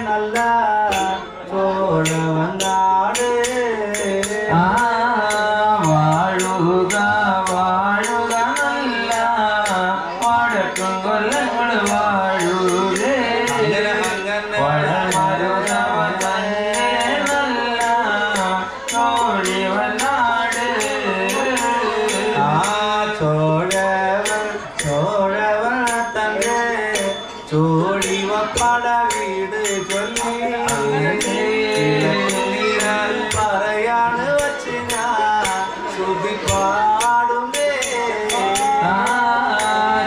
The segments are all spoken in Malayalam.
നല്ല ചോഴവനാട് വാഴുക വാഴുക നല്ല വടക്കും കൊല്ലങ്ങൾ വാഴൂരേ വടമരുതവ തന്നെ നല്ല ചോഴിവനാട് ചോഴവൻ തന്നെ ചോഴിവ പട വീട് ചൊല്ലി പറയാണ് വച്ച് ഞാൻ ശ്രുതി പാടുമേ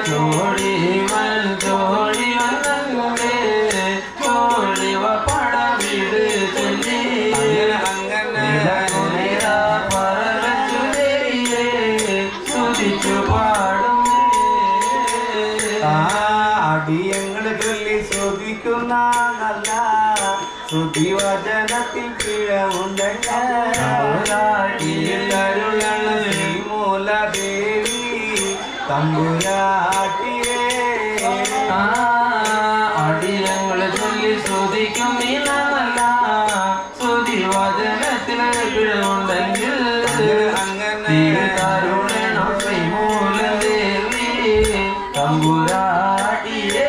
ചോഴിവൻ ചോഴിവൻ തന്നെ ചോഴിവ പട വീട് ചൊല്ലി പറച്ചുതേരിയെ സ്തുതിച്ചു പാടും അടിയങ്ങൾ ചൊല്ലി ശ്രുതിക്കുന്ന നല്ല ശ്രുതിവചനത്തിൽ പിഴവുണ്ടെങ്കിൽ മൂലദേവി തമ്പുരാട്ടിയേ അടിയങ്ങൾ ചൊല്ലി ശ്രുതിക്കും നല്ല ശ്രുതിവചനത്തിൽ പിഴവുണ്ടെങ്കിൽ തരുണണം ശ്രീമൂലദേവി തമ്പുരാട്ടിയേ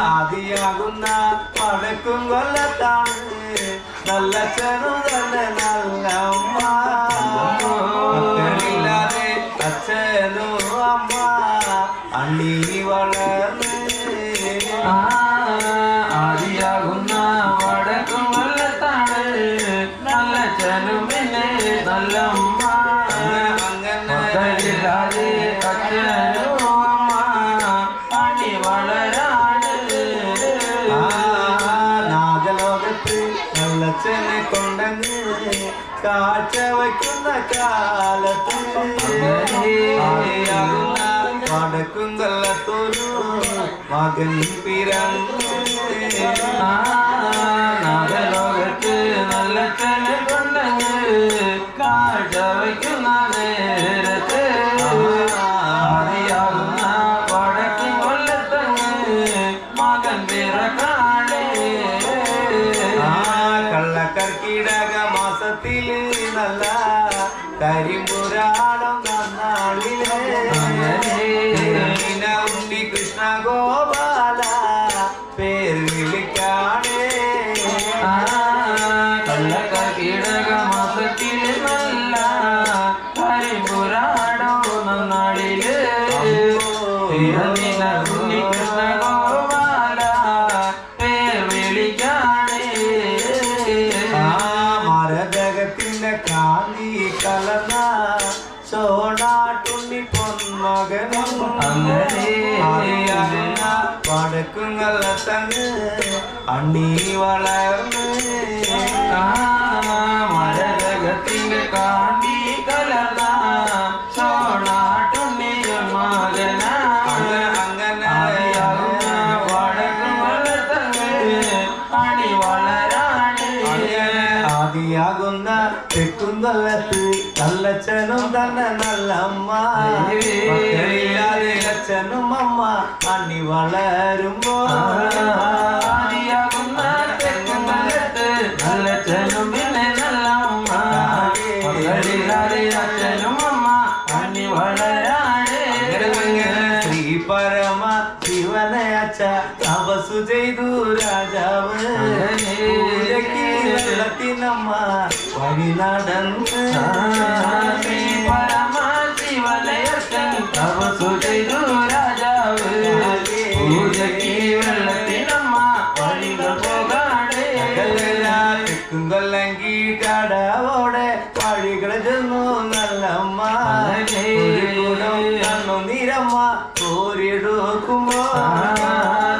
ആദിയാകുന്ന വടക്കും കൊല്ലത്താണ് നല്ല ചെറു തന്നെ നല്ല അമ്മയില്ലാതെ അച്ഛനും അമ്മ അണ്ണി വളർന്ന് ആദിയാകുന്ന വടക്കും കൊല്ലത്താണ് നല്ല ചെലുമിനെ നല്ല അമ്മ മക്കളില്ലാതെ അച്ഛനും അമ്മ അണി വളരാണ് നാഗലോകത്ത് നല്ലച്ഛനെ കൊണ്ടങ്ങ് കാഴ്ച വയ്ക്കുന്ന കാലത്ത് വടക്കും കൊല്ലത്തൊരു മകൻ പിറന്ന് നാഗലോകത്ത് നല്ല ചെല് കൊണ്ടങ്ങ് കാഴ്ച വയ്ക്കുന്ന നേരത്ത് ആദിയാകുന്ന വടക്കും കൊല്ലത്തങ്ങ് മകൻ പിറക്കാണേ കള്ളക്കർക്കിടക മാസത്തില് നല്ല കരിമ്പുരാണം നന്നാളിലേ ഉണ്ണി കൃഷ്ണ ഗോപാല പേര് വിളിക്കാണേ കള്ളക്കർക്കിടക മാസത്തിൽ നല്ല കരിമ്പുരാടോ നന്നാളില് ഉണ്ണി കൃഷ്ണ ഗോപാല പേർ വിളിക്കാണേ മരതകത്തിന്റെ കാന്തി കലർന്ന സോണാട്ടുണ്ണി പൊന്മകനും വടക്കും കൊല്ലത്തങ്ങ് അണ്ണി വളർന്ന് മരതകത്തിന്റെ കാന്തി കലർന്ന സോണാട്ടുണ്ണി മകന വടക്കും കൊല്ലത്തങ്ങ് അണി വളരാണ് ആദിയാകുന്ന തെക്കും കൊല്ലത്ത് നല്ലച്ഛനും തന്നെ നല്ല അമ്മ അച്ഛനും അമ്മ അണ്ണി വളരുമ്പോ ആദിയാകുന്ന തെക്കും കൊല്ലത്ത് നല്ലച്ഛനും പിന്നെ നല്ല അമ്മ അച്ഛനും അമ്മ അണ്ണി വളരാണ് ശ്രീ പരമ ശിവനെ അച്ഛ തപസ്സു ചെയ്തു രാജാവ് വെള്ളത്തിനമ്മ വഴി നടന്ന് ശ്രീ പരമശിവനയച്ഛൻ തപസ്സു ചെയ്തു രാജാവ് പൂജയ്ക്ക് വെള്ളത്തിനമ്മ വഴികൾ പോകാണ് തെക്കും കൊല്ലങ്കി കടവോടെ വഴികൾ ചെന്നു നല്ലമ്മ കണ്ണു നീരമ്മ കോരിടുക്കുമ്പോ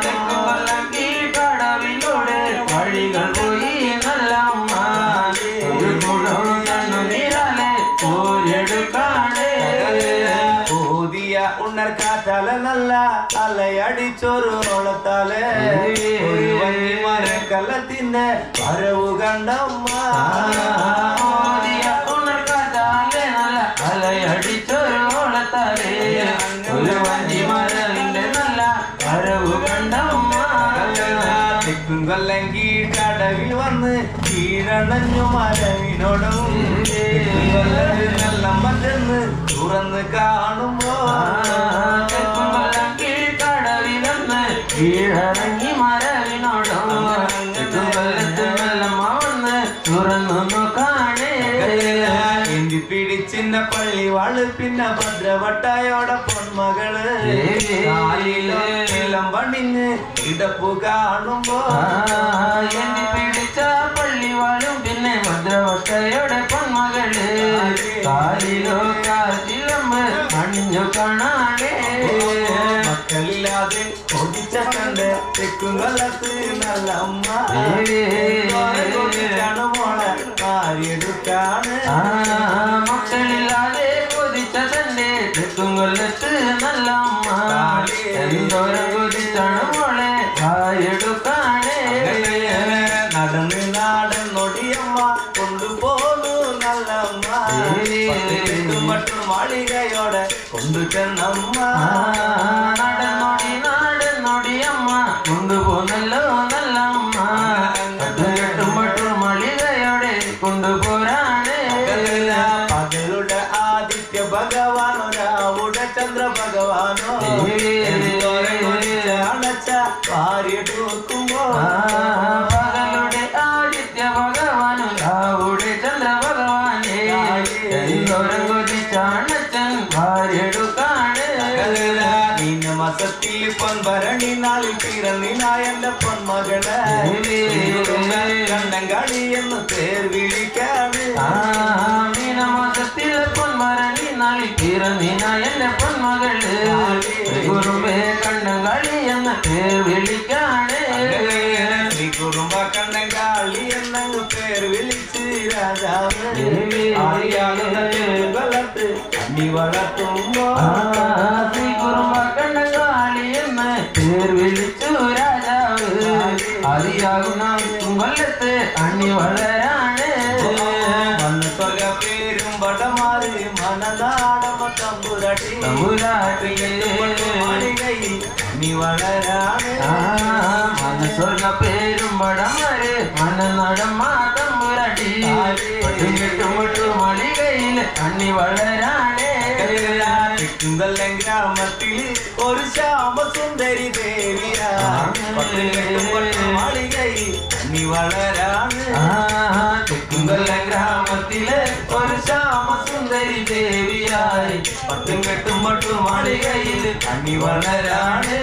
തെക്കും കൊല്ലങ്കി കടവിലൂടെ വഴികൾ പോയി നല്ല അമ്മ ഒരു കുടം കണ്ണു നീരാലെ കോരിയെടുക്കാണ് ഓതിയ ഉണർക്കാറ്റാല നല്ല അലയടിച്ചൊരു ഓളത്താല് ഒരു വന്നി മരക്കല്ലത്തിന്റെ വരവ് കണ്ടമ്മ അലയടിച്ചൊരു ഓളത്താലേ ഒരു വഞ്ചി മരം കൊല്ലങ്കി കടവിൽ വന്ന് കീഴണഞ്ഞു മരവിനോടും നല്ല മറ്റെന്ന് തുറന്ന് കാണുമ്പോ കടവിലൊന്ന് കീഴടങ്ങി മരവിനോടും വന്ന് തുറന്നു കാണേ എന്തി പിടിച്ചിന്ന പള്ളി വാള് പിന്നെ ഭദ്രവട്ടായോടെ പൊന്മകള് കാലിലും പണിഞ്ഞ് ഇടപ്പു കാണുമ്പോ എന്തി പിടിച്ച പള്ളി വാളും പിന്നെ ഭദ്രവട്ടയുടെ പൊന്മകള് കാലിലോ കാറ്റിലമ്പ് അണിഞ്ഞു കാണാനേ മക്കളില്ലാതെ കൊതിച്ച കണ്ട് തെക്കും കൊല്ലത്ത് നല്ല അമ്മ മോളെ മാറിയെടുക്കാണ് മക്കളില്ലാതെ കൊതിച്ച തന്റെ തെക്കും കൊല്ലത്ത് നല്ല അമ്മ എന്തോരം കൊതിച്ചാണ് മോളെ വായെടുക്കാനേ നടന്ന് നാടൻ നൊടിയമ്മ കൊണ്ടുപോന്നു നല്ല അമ്മ മറ്റും മാളികയോടെ കൊണ്ടു ചെന്നമ്മ നടന്നോടിയമ്മ കൊണ്ടുപോന്നല്ലോ നല്ല അമ്മ മളികയോടെ കൊണ്ടുപോരാണ് പകലുടെ ആദിത്യ ഭഗവാനോ രാവുടെ ചന്ദ്ര ഭഗവാനോ അണച്ച വാരിയെടുക്കുമ്പോ പകലുടെ ആദിത്യ ഭഗവാനോ രാവുടെ ചന്ദ്ര ഭഗവാനെ എന്തോരം കൊതിച്ചാണച്ചൻ വാരിയെടുക്കാണ് മസത്തിൽ പൊൻഭരണി നാളിൽ പിറന്നിനായന്റെ പൊന്മകള് കണ്ണങ്കാളി എന്ന് പേർ വിളിക്കാണ് മീനമാസത്തിലെ പൊന്മരണി നാളിൽ പിറന്നിനായന്റെ പൊന്മകള് കുറുമ്പേ കണ്ണങ്കാളി എന്ന് പേർ വിളിക്കാണ് കുറുമ്പ കണ്ണങ്കാളി എന്നങ്ങ് പേർ വിളിച്ച് രാജാവ് വളർത്ത് അടി വളർത്തുമ്പോ കുറുമ്പ കണ്ണങ്കാളി എന്ന് പേർ വിളിച്ചു രാജാവ് അതിയാകുന്ന കൊല്ലത്ത് അണി വളരാണ് വന്ന് സ്വർഗ പേരും വടമാറി മനനാടമ തമ്പുരാട്ടി മാളികയിൽ അണി വളരാണ് സ്വർഗ പേരും വടമാര് മനനടമാ തമ്പുരാട്ടി മളികയിൽ അണി വളരാണ് ഗ്രാമത്തിൽ ഒരു ശ്യാമസുന്ദരി ദേവിയാ മാളികയിൽ അണി വളരാണ് ഗ്രാമത്തിലെ ഒരു ശ്യാമസുന്ദരി ദേവിയായി പട്ടും കെട്ടും മട്ടും മാളികയിൽ അണി വളരാണ്